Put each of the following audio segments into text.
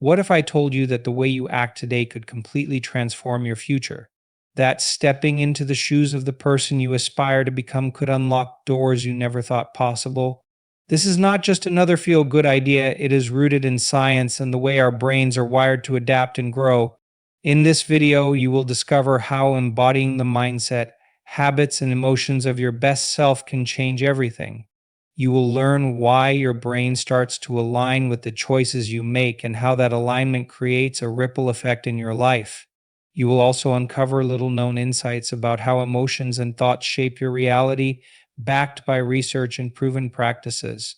What if I told you that the way you act today could completely transform your future? That stepping into the shoes of the person you aspire to become could unlock doors you never thought possible? This is not just another feel good idea, it is rooted in science and the way our brains are wired to adapt and grow. In this video, you will discover how embodying the mindset, habits, and emotions of your best self can change everything. You will learn why your brain starts to align with the choices you make and how that alignment creates a ripple effect in your life. You will also uncover little known insights about how emotions and thoughts shape your reality, backed by research and proven practices.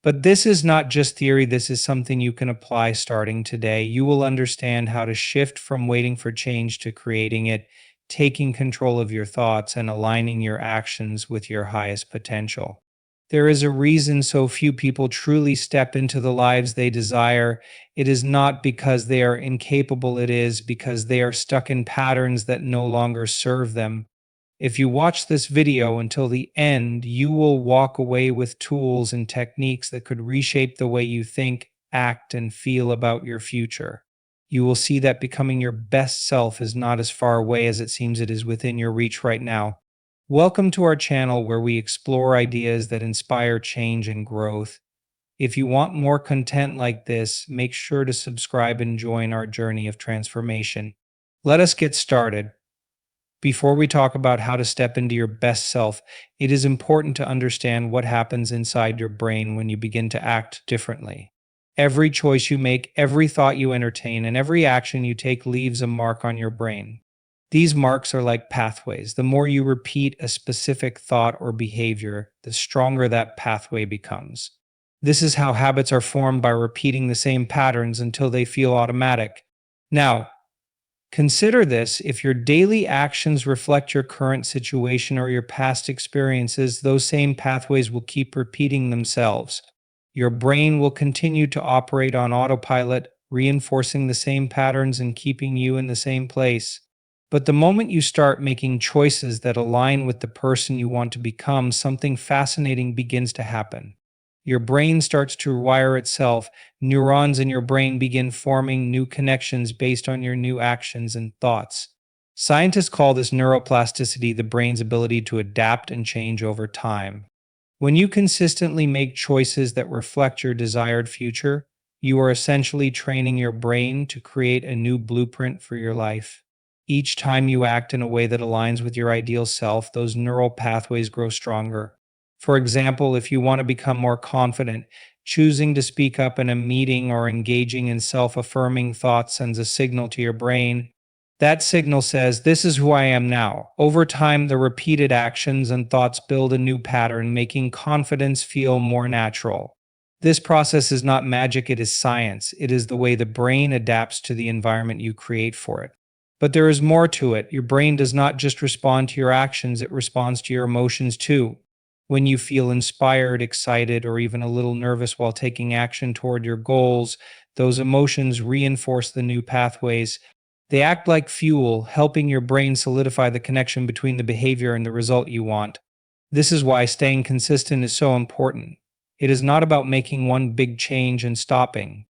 But this is not just theory, this is something you can apply starting today. You will understand how to shift from waiting for change to creating it, taking control of your thoughts, and aligning your actions with your highest potential. There is a reason so few people truly step into the lives they desire. It is not because they are incapable, it is because they are stuck in patterns that no longer serve them. If you watch this video until the end, you will walk away with tools and techniques that could reshape the way you think, act, and feel about your future. You will see that becoming your best self is not as far away as it seems. It is within your reach right now. Welcome to our channel where we explore ideas that inspire change and growth. If you want more content like this, make sure to subscribe and join our journey of transformation. Let us get started. Before we talk about how to step into your best self, it is important to understand what happens inside your brain when you begin to act differently. Every choice you make, every thought you entertain, and every action you take leaves a mark on your brain. These marks are like pathways. The more you repeat a specific thought or behavior, the stronger that pathway becomes. This is how habits are formed, by repeating the same patterns until they feel automatic. Now, consider this: if your daily actions reflect your current situation or your past experiences, those same pathways will keep repeating themselves. Your brain will continue to operate on autopilot, reinforcing the same patterns and keeping you in the same place. But the moment you start making choices that align with the person you want to become, something fascinating begins to happen. Your brain starts to rewire itself. Neurons in your brain begin forming new connections based on your new actions and thoughts. Scientists call this neuroplasticity, the brain's ability to adapt and change over time. When you consistently make choices that reflect your desired future, you are essentially training your brain to create a new blueprint for your life. Each time you act in a way that aligns with your ideal self, those neural pathways grow stronger. For example, if you want to become more confident, choosing to speak up in a meeting or engaging in self-affirming thoughts sends a signal to your brain. That signal says, "This is who I am now." Over time, the repeated actions and thoughts build a new pattern, making confidence feel more natural. This process is not magic, it is science. It is the way the brain adapts to the environment you create for it. But there is more to it. Your brain does not just respond to your actions, it responds to your emotions too. When you feel inspired, excited, or even a little nervous while taking action toward your goals, those emotions reinforce the new pathways. They act like fuel, helping your brain solidify the connection between the behavior and the result you want. This is why staying consistent is so important. It is not about making one big change and stopping.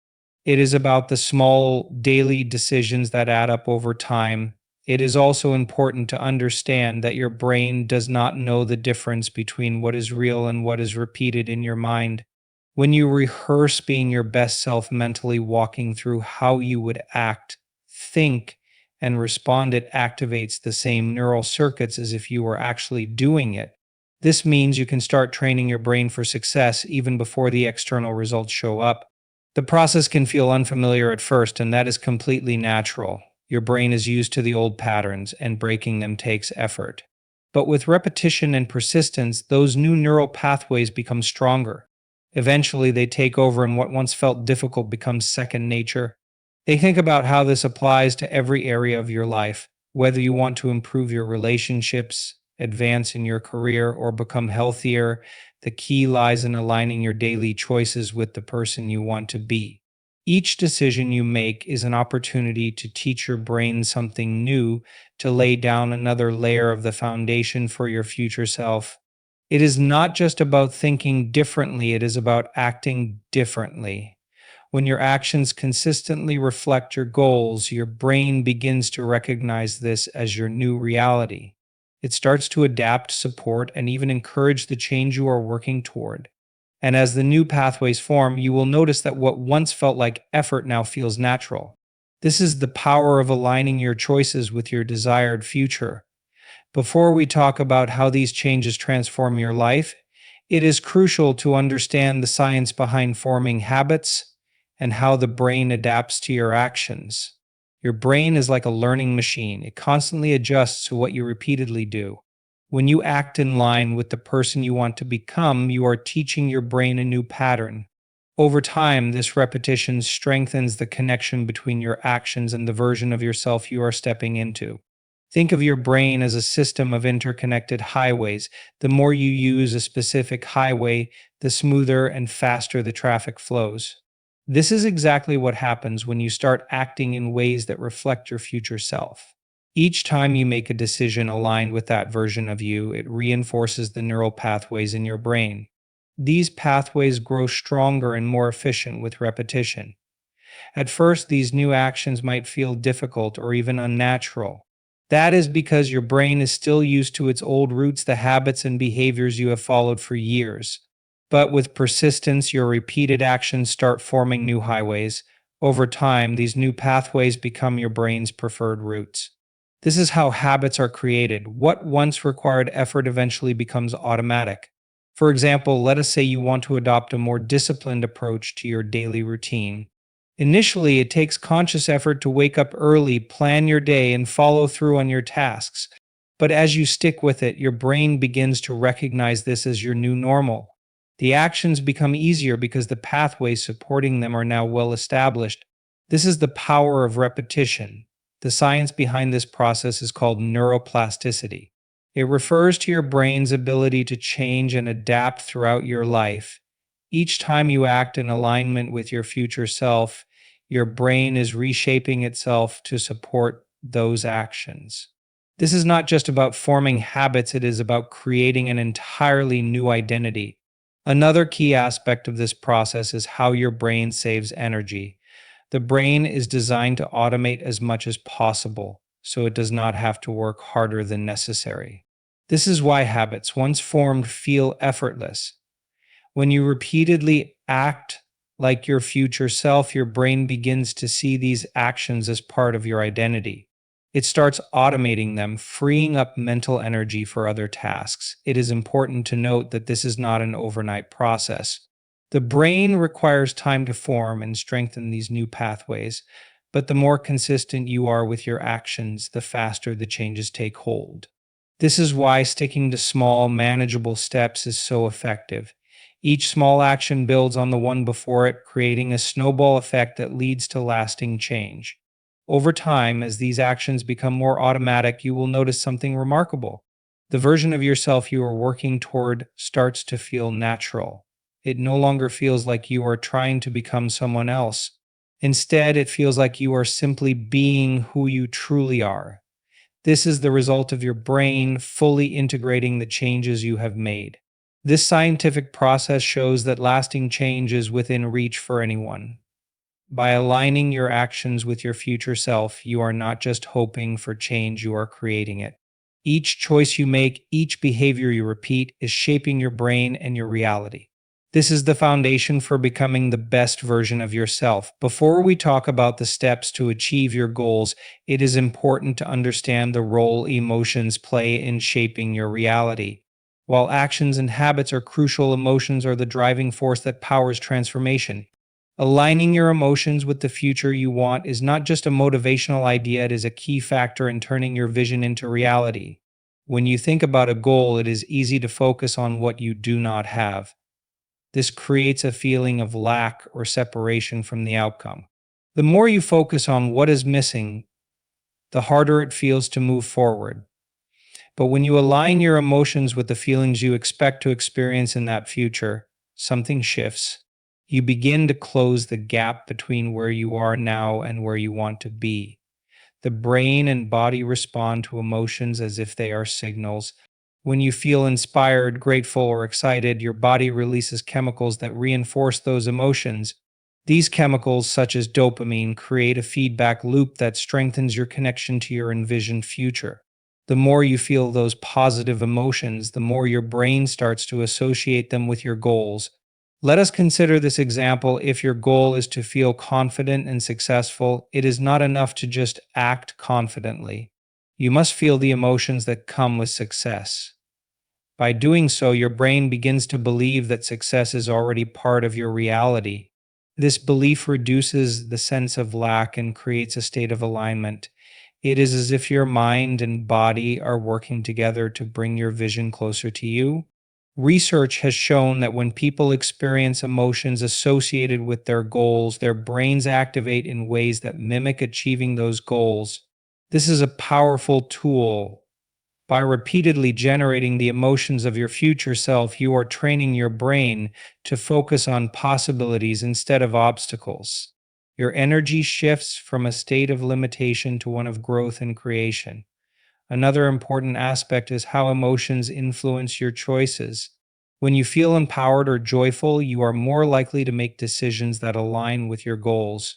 It is about the small daily decisions that add up over time. It is also important to understand that your brain does not know the difference between what is real and what is repeated in your mind. When you rehearse being your best self mentally, walking through how you would act, think, and respond, it activates the same neural circuits as if you were actually doing it. This means you can start training your brain for success even before the external results show up. The process can feel unfamiliar at first, and that is completely natural. Your brain is used to the old patterns, and breaking them takes effort. But with repetition and persistence, those new neural pathways become stronger. Eventually, they take over, and what once felt difficult becomes second nature. Think about how this applies to every area of your life. Whether you want to improve your relationships, advance in your career, or become healthier, the key lies in aligning your daily choices with the person you want to be. Each decision you make is an opportunity to teach your brain something new, to lay down another layer of the foundation for your future self. It is not just about thinking differently, it is about acting differently. When your actions consistently reflect your goals, your brain begins to recognize this as your new reality. It starts to adapt, support, and even encourage the change you are working toward. And as the new pathways form, you will notice that what once felt like effort now feels natural. This is the power of aligning your choices with your desired future. Before we talk about how these changes transform your life, it is crucial to understand the science behind forming habits and how the brain adapts to your actions. Your brain is like a learning machine, it constantly adjusts to what you repeatedly do. When you act in line with the person you want to become, you are teaching your brain a new pattern. Over time, this repetition strengthens the connection between your actions and the version of yourself you are stepping into. Think of your brain as a system of interconnected highways. The more you use a specific highway, the smoother and faster the traffic flows. This is exactly what happens when you start acting in ways that reflect your future self. Each time you make a decision aligned with that version of you, it reinforces the neural pathways in your brain. These pathways grow stronger and more efficient with repetition. At first, these new actions might feel difficult or even unnatural. That is because your brain is still used to its old roots, the habits and behaviors you have followed for years. But with persistence, your repeated actions start forming new highways. Over time, these new pathways become your brain's preferred routes. This is how habits are created. What once required effort eventually becomes automatic. For example, let us say you want to adopt a more disciplined approach to your daily routine. Initially, it takes conscious effort to wake up early, plan your day, and follow through on your tasks. But as you stick with it, your brain begins to recognize this as your new normal. The actions become easier because the pathways supporting them are now well established. This is the power of repetition. The science behind this process is called neuroplasticity. It refers to your brain's ability to change and adapt throughout your life. Each time you act in alignment with your future self, your brain is reshaping itself to support those actions. This is not just about forming habits, it is about creating an entirely new identity. Another key aspect of this process is how your brain saves energy. The brain is designed to automate as much as possible, so it does not have to work harder than necessary. This is why habits, once formed, feel effortless. When you repeatedly act like your future self, your brain begins to see these actions as part of your identity. It starts automating them, freeing up mental energy for other tasks. It is important to note that this is not an overnight process. The brain requires time to form and strengthen these new pathways, but the more consistent you are with your actions, the faster the changes take hold. This is why sticking to small, manageable steps is so effective. Each small action builds on the one before it, creating a snowball effect that leads to lasting change. Over time, as these actions become more automatic, you will notice something remarkable. The version of yourself you are working toward starts to feel natural. It no longer feels like you are trying to become someone else. Instead, it feels like you are simply being who you truly are. This is the result of your brain fully integrating the changes you have made. This scientific process shows that lasting change is within reach for anyone. By aligning your actions with your future self, you are not just hoping for change, you are creating it. Each choice you make, each behavior you repeat, is shaping your brain and your reality. This is the foundation for becoming the best version of yourself. Before we talk about the steps to achieve your goals, it is important to understand the role emotions play in shaping your reality. While actions and habits are crucial, emotions are the driving force that powers transformation. Aligning your emotions with the future you want is not just a motivational idea, it is a key factor in turning your vision into reality. When you think about a goal, it is easy to focus on what you do not have. This creates a feeling of lack or separation from the outcome. The more you focus on what is missing, the harder it feels to move forward. But when you align your emotions with the feelings you expect to experience in that future, something shifts. You begin to close the gap between where you are now and where you want to be. The brain and body respond to emotions as if they are signals. When you feel inspired, grateful, or excited, your body releases chemicals that reinforce those emotions. These chemicals, such as dopamine, create a feedback loop that strengthens your connection to your envisioned future. The more you feel those positive emotions, the more your brain starts to associate them with your goals. Let us consider this example. If your goal is to feel confident and successful, it is not enough to just act confidently. You must feel the emotions that come with success. By doing so, your brain begins to believe that success is already part of your reality. This belief reduces the sense of lack and creates a state of alignment. It is as if your mind and body are working together to bring your vision closer to you. Research has shown that when people experience emotions associated with their goals, their brains activate in ways that mimic achieving those goals. This is a powerful tool. By repeatedly generating the emotions of your future self, you are training your brain to focus on possibilities instead of obstacles. Your energy shifts from a state of limitation to one of growth and creation. Another important aspect is how emotions influence your choices. When you feel empowered or joyful, you are more likely to make decisions that align with your goals.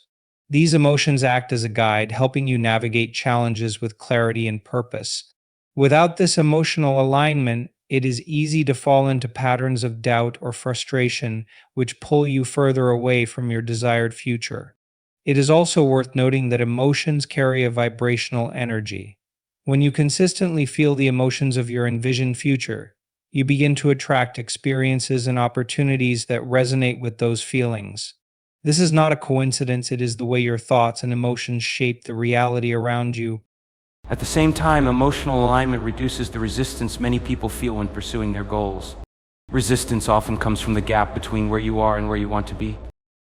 These emotions act as a guide, helping you navigate challenges with clarity and purpose. Without this emotional alignment, it is easy to fall into patterns of doubt or frustration, which pull you further away from your desired future. It is also worth noting that emotions carry a vibrational energy. When you consistently feel the emotions of your envisioned future, you begin to attract experiences and opportunities that resonate with those feelings. This is not a coincidence, it is the way your thoughts and emotions shape the reality around you. At the same time, emotional alignment reduces the resistance many people feel when pursuing their goals. Resistance often comes from the gap between where you are and where you want to be.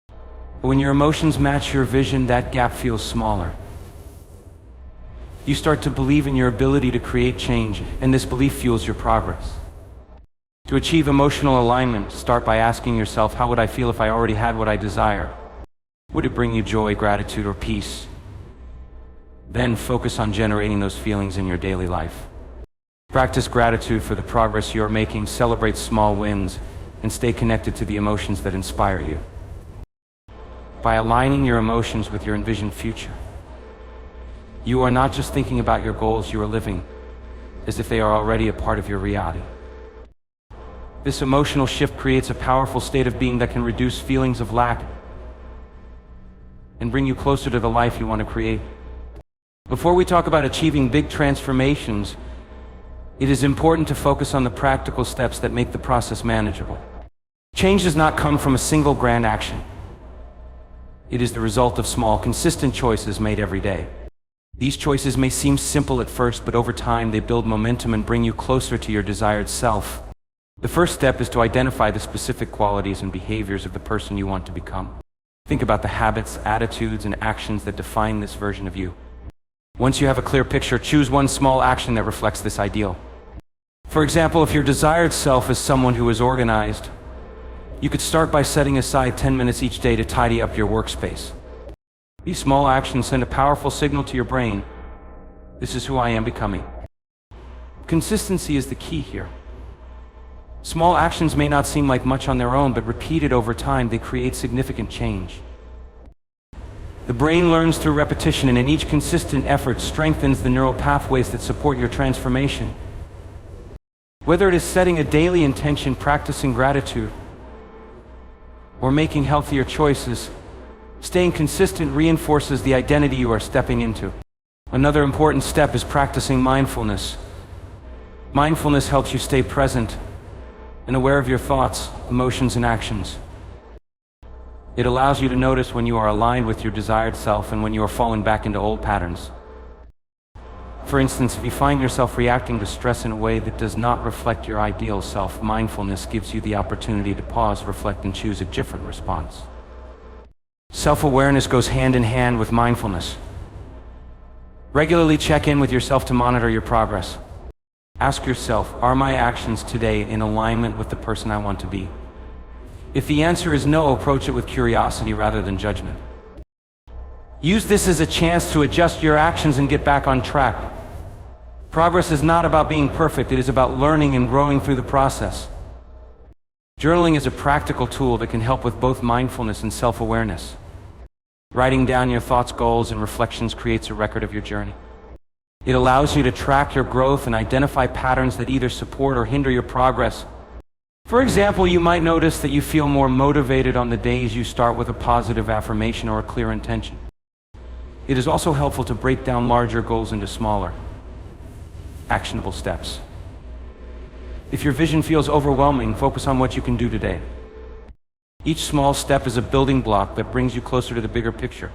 But when your emotions match your vision, that gap feels smaller. You start to believe in your ability to create change, and this belief fuels your progress. To achieve emotional alignment, start by asking yourself, how would I feel if I already had what I desire? Would it bring you joy, gratitude, or peace? Then focus on generating those feelings in your daily life. Practice gratitude for the progress you are making, celebrate small wins, and stay connected to the emotions that inspire you. By aligning your emotions with your envisioned future, you are not just thinking about your goals, you are living as if they are already a part of your reality. This emotional shift creates a powerful state of being that can reduce feelings of lack and bring you closer to the life you want to create. Before we talk about achieving big transformations, it is important to focus on the practical steps that make the process manageable. Change does not come from a single grand action. It is the result of small, consistent choices made every day. These choices may seem simple at first, but over time they build momentum and bring you closer to your desired self. The first step is to identify the specific qualities and behaviors of the person you want to become. Think about the habits, attitudes, and actions that define this version of you. Once you have a clear picture, choose one small action that reflects this ideal. For example, if your desired self is someone who is organized, you could start by setting aside 10 minutes each day to tidy up your workspace. These small actions send a powerful signal to your brain. This is who I am becoming. Consistency is the key here. Small actions may not seem like much on their own, but repeated over time, they create significant change. The brain learns through repetition, and in each consistent effort strengthens the neural pathways that support your transformation. Whether it is setting a daily intention, practicing gratitude, or making healthier choices, staying consistent reinforces the identity you are stepping into. Another important step is practicing mindfulness. Mindfulness helps you stay present and aware of your thoughts, emotions, and actions. It allows you to notice when you are aligned with your desired self and when you are falling back into old patterns. For instance, if you find yourself reacting to stress in a way that does not reflect your ideal self, mindfulness gives you the opportunity to pause, reflect, and choose a different response. Self-awareness goes hand in hand with mindfulness. Regularly check in with yourself to monitor your progress. Ask yourself, are my actions today in alignment with the person I want to be? If the answer is no, approach it with curiosity rather than judgment. Use this as a chance to adjust your actions and get back on track. Progress is not about being perfect, it is about learning and growing through the process. Journaling is a practical tool that can help with both mindfulness and self-awareness. Writing down your thoughts, goals, and reflections creates a record of your journey. It allows you to track your growth and identify patterns that either support or hinder your progress. For example, you might notice that you feel more motivated on the days you start with a positive affirmation or a clear intention. It is also helpful to break down larger goals into smaller, actionable steps. If your vision feels overwhelming, focus on what you can do today. Each small step is a building block that brings you closer to the bigger picture.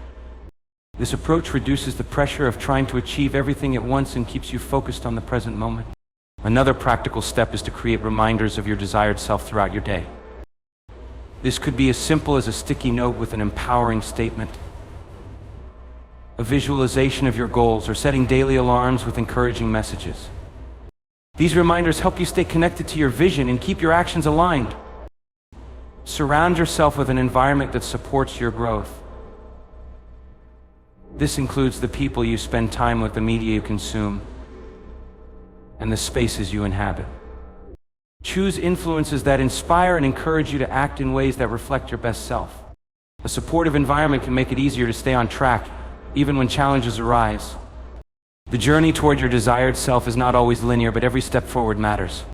This approach reduces the pressure of trying to achieve everything at once and keeps you focused on the present moment. Another practical step is to create reminders of your desired self throughout your day. This could be as simple as a sticky note with an empowering statement, a visualization of your goals, or setting daily alarms with encouraging messages. These reminders help you stay connected to your vision and keep your actions aligned. Surround yourself with an environment that supports your growth. This includes the people you spend time with, the media you consume, and the spaces you inhabit. Choose influences that inspire and encourage you to act in ways that reflect your best self. A supportive environment can make it easier to stay on track, even when challenges arise. The journey toward your desired self is not always linear, but every step forward matters.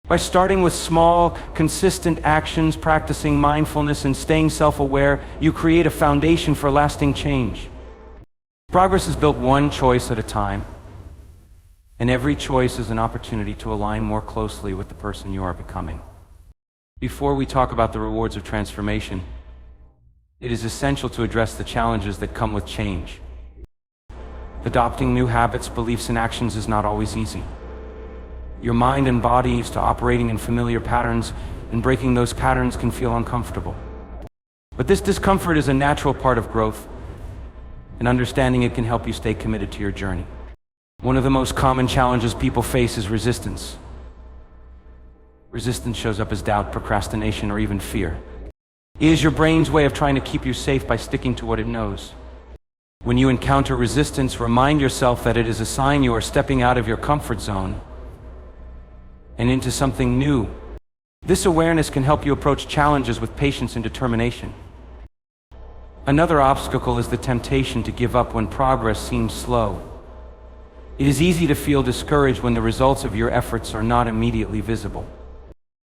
By starting with small, consistent actions, practicing mindfulness, and staying self-aware, you create a foundation for lasting change. Progress is built one choice at a time, and every choice is an opportunity to align more closely with the person you are becoming. Before we talk about the rewards of transformation, it is essential to address the challenges that come with change. Adopting new habits, beliefs, and actions is not always easy. Your mind and body are used to operating in familiar patterns, and breaking those patterns can feel uncomfortable. But this discomfort is a natural part of growth, and understanding it can help you stay committed to your journey. One of the most common challenges people face is resistance. Resistance shows up as doubt, procrastination, or even fear. It is your brain's way of trying to keep you safe by sticking to what it knows. When you encounter resistance, remind yourself that it is a sign you are stepping out of your comfort zone and into something new. This awareness can help you approach challenges with patience and determination. Another obstacle is the temptation to give up when progress seems slow. It is easy to feel discouraged when the results of your efforts are not immediately visible.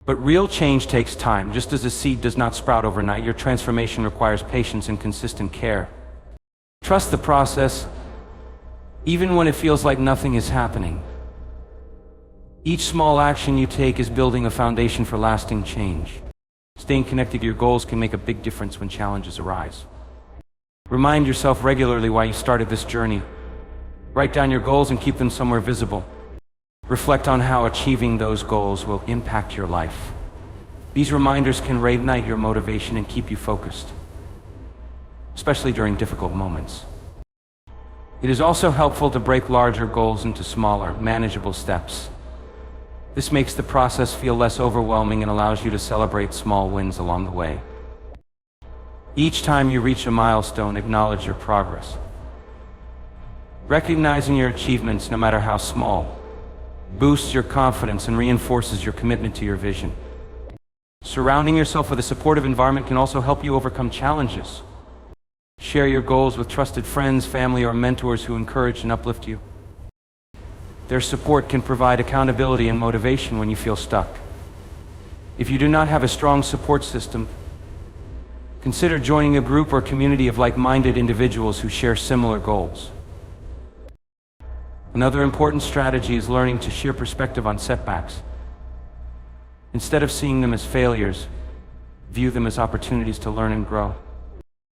But real change takes time. Just as a seed does not sprout overnight, your transformation requires patience and consistent care. Trust the process, even when it feels like nothing is happening. Each small action you take is building a foundation for lasting change. Staying connected to your goals can make a big difference when challenges arise. Remind yourself regularly why you started this journey. Write down your goals and keep them somewhere visible. Reflect on how achieving those goals will impact your life. These reminders can reignite your motivation and keep you focused, especially during difficult moments. It is also helpful to break larger goals into smaller, manageable steps. This makes the process feel less overwhelming and allows you to celebrate small wins along the way. Each time you reach a milestone, acknowledge your progress. Recognizing your achievements, no matter how small, boosts your confidence and reinforces your commitment to your vision. Surrounding yourself with a supportive environment can also help you overcome challenges. Share your goals with trusted friends, family, or mentors who encourage and uplift you. Their support can provide accountability and motivation when you feel stuck. If you do not have a strong support system, consider joining a group or community of like-minded individuals who share similar goals. Another important strategy is learning to share perspective on setbacks. Instead of seeing them as failures, view them as opportunities to learn and grow.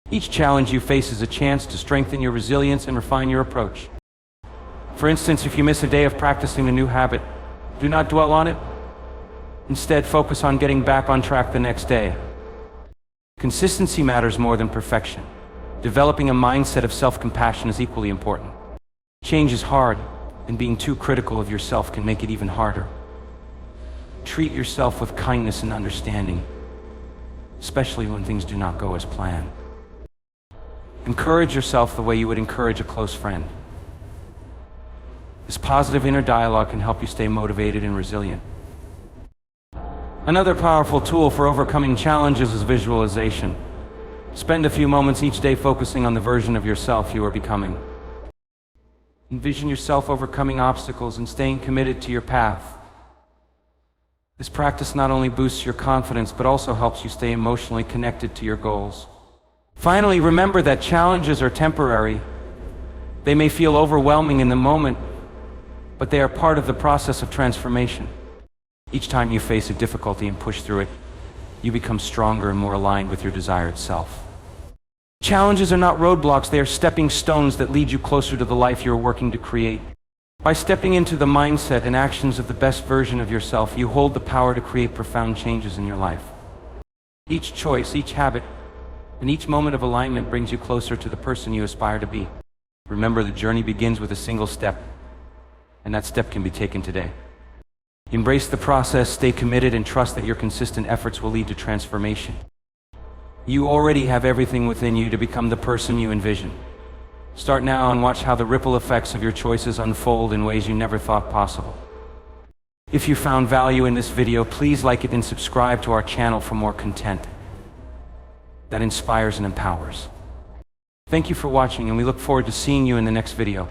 Each challenge you face is a chance to strengthen your resilience and refine your approach. For instance, if you miss a day of practicing a new habit, do not dwell on it. Instead, focus on getting back on track the next day. Consistency matters more than perfection. Developing a mindset of self-compassion is equally important. Change is hard, and being too critical of yourself can make it even harder. Treat yourself with kindness and understanding, especially when things do not go as planned. Encourage yourself the way you would encourage a close friend. This positive inner dialogue can help you stay motivated and resilient. Another powerful tool for overcoming challenges is visualization. Spend a few moments each day focusing on the version of yourself you are becoming. Envision yourself overcoming obstacles and staying committed to your path. This practice not only boosts your confidence, but also helps you stay emotionally connected to your goals. Finally, remember that challenges are temporary. They may feel overwhelming in the moment, but they are part of the process of transformation. Each time you face a difficulty and push through it, you become stronger and more aligned with your desired self. Challenges are not roadblocks, they are stepping stones that lead you closer to the life you are working to create. By stepping into the mindset and actions of the best version of yourself, you hold the power to create profound changes in your life. Each choice, each habit, and each moment of alignment brings you closer to the person you aspire to be. Remember, the journey begins with a single step, and that step can be taken today. Embrace the process, stay committed, and trust that your consistent efforts will lead to transformation. You already have everything within you to become the person you envision. Start now and watch how the ripple effects of your choices unfold in ways you never thought possible. If you found value in this video, please like it and subscribe to our channel for more content that inspires and empowers. Thank you for watching, and we look forward to seeing you in the next video.